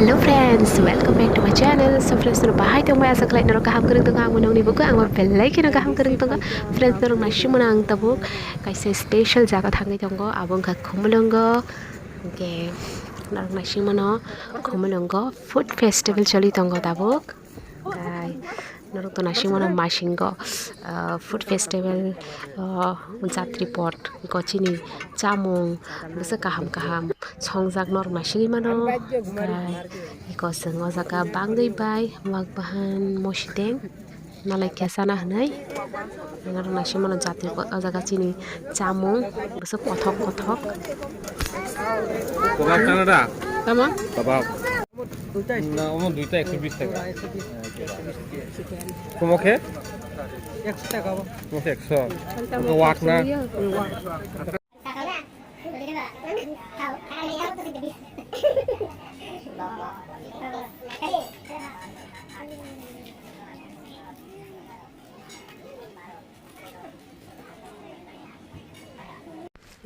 Hello friends, welcome back to my channel. So friends, bahai tong mai asa klai naro kaham kering tong ang monong ni buka ang belai kena kaham kering tong friends naro nasi menang tabuk kaise special jaga thangai tong go abong ka khumulongo ke naro nasi mano khumulongo food festival chali tong go tabuk kai naro to nasi mano masingo food festival jatri pot gochini chamung bisa kaham songjak nor masigi mano kai iko sengo jaka bangai bai magbahan mosideng nalai kesana hanai ngar nasi mano jatri pot jaga chini chamung bisa kothok কবাব Canada tama কবাব না ওমন দুইটা 120 টাকা তোমাকে 100 টাকা ba? 100 walk না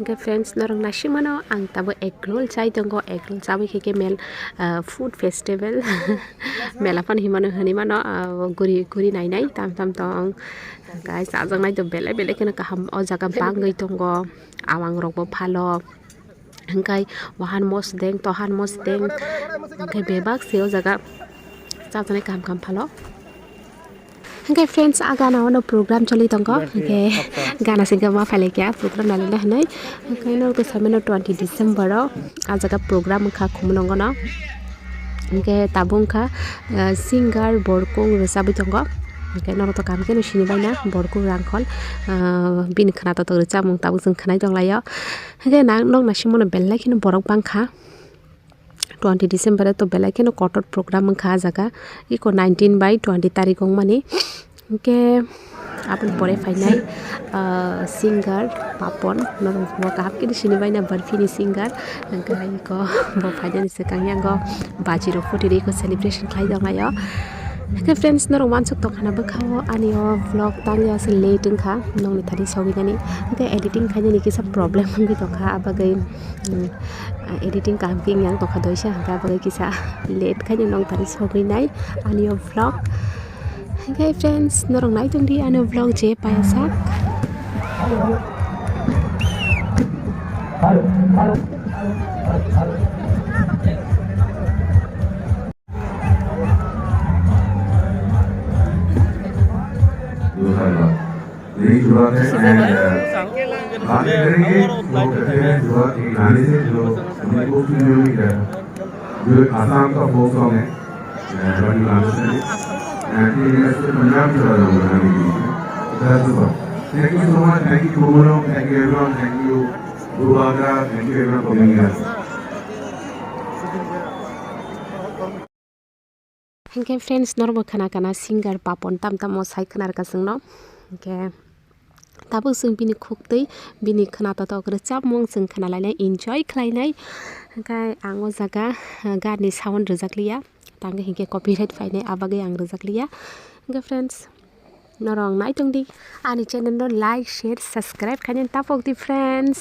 Okay friends, narong nasi mano ang tabo egg roll chai tongo egg roll chawi keke mel food festival mela pan himano hani mano guri nai tam tong guys ajang nai to bele kena kaham o jaga bangai tongo awang rok bo phalo hangkai wahan mos deng tohan mos deng hangkai bebak seo jaga chajanai kaham phalo. Okay friends, aga na ono program chali tongko okay gana singka ma phale kya program nalila hanai okay no to sameno 20 December ro ajaga program kha khumlongo na okay tabung kha singer borkung resabi tongko okay no to kam kenu sini baina borkung rangkhol bin khana to rechamung tabung jeng khanai donglayo okay nong nasimono belai kinu borok bangkha 20 December to belai kenu kotor program kha jaga iko 19 by 20 tarikh mani ke apun pore fainai singer papon norong mo kahap kini sini baina barfini singer ngai ko bo fainai se kangyang go bajiro fotiri ko celebration khai donglayo ke friends norong mansuk to khana bakhawo anio vlog tangya se late kha nongni thari sogidani ke editing khaini ni kisa problem ngi to kha abagai editing kam king yang to kha doisa ha abagai kisa late khaini nong thari soginai anio vlog. Okay friends, norong nai tong di ano vlog je payasak यही जुड़ा है बात करेंगे वो कहते हैं जुड़ा एक गाने से जो उनको किलोमीटर जो आसाम का फोक सॉन्ग है बड़ी गाने से ऐसे पंजाब चला जाऊंगा गाने के लिए thank you so much thank you कुमरो thank you everyone thank you दुर्गागा thank you everyone for being here. Okay friends, norbo kana singer papon tam mo sai khana ka singno okay tabu sing bini khuktai bini khana ta tok chap mong sing khana lainai enjoy khlainai kai ango jaga gani sound rejakliya tange hinke copyright fainai abagai ang rejakliya. Okay friends, norong nai tongdi ani channel no like share subscribe khanin tapok di friends.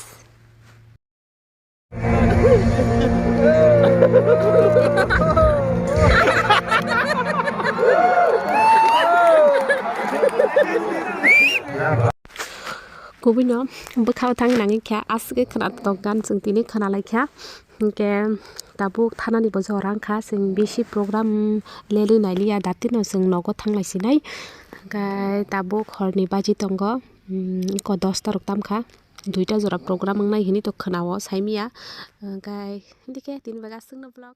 Kubino bekhau thang nangi kya asge khana to gan sing tini khana lai kya ke tabuk thanani bo jorang kha sing bisi program leli nailia datino sing nogo thanglai sinai kai tabuk horni baji tongo ko 10 ta roktam kha duita jora program ngai hini to khanao saimia kai dike tin baga singno vlog.